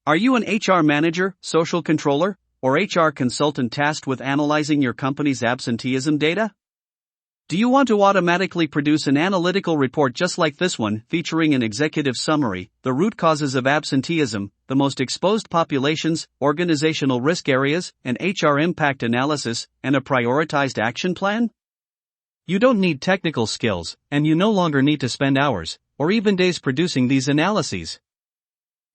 Are you an HR manager, social controller, or HR consultant tasked with analyzing your company's absenteeism data? Do you want to automatically produce an analytical report just like this one, featuring an executive summary, the root causes of absenteeism, the most exposed populations, organizational risk areas, an HR impact analysis, and a prioritized action plan? You don't need technical skills, and you no longer need to spend hours, or even days producing these analyses.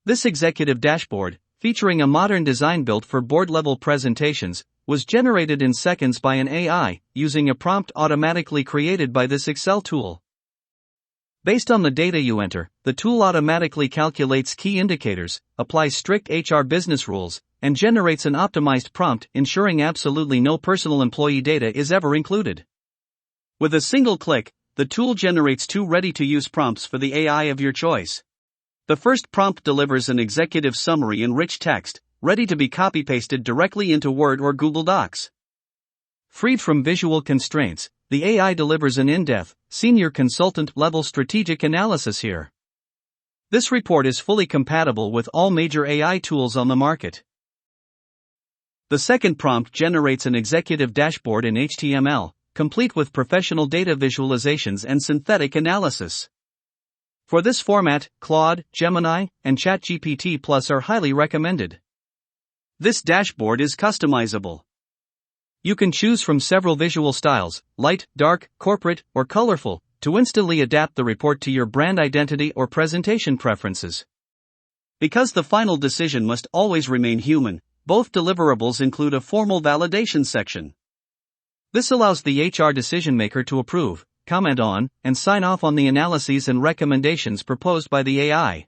This executive dashboard, featuring a modern design built for board-level presentations, was generated in seconds by an AI, using a prompt automatically created by this Excel tool. Based on the data you enter, the tool automatically calculates key indicators, applies strict HR business rules, and generates an optimized prompt, ensuring absolutely no personal employee data is ever included. With a single click, the tool generates 2 ready-to-use prompts for the AI of your choice. The first prompt delivers an executive summary in rich text, ready to be copy-pasted directly into Word or Google Docs. Freed from visual constraints, the AI delivers an in-depth, senior consultant-level strategic analysis here. This report is fully compatible with all major AI tools on the market. The second prompt generates an executive dashboard in HTML, complete with professional data visualizations and synthetic analysis. For this format, Claude, Gemini, and ChatGPT Plus are highly recommended. This dashboard is customizable. You can choose from several visual styles, light, dark, corporate, or colorful, to instantly adapt the report to your brand identity or presentation preferences. Because the final decision must always remain human, both deliverables include a formal validation section. This allows the HR decision-maker to approve, comment on, and sign off on the analyses and recommendations proposed by the AI.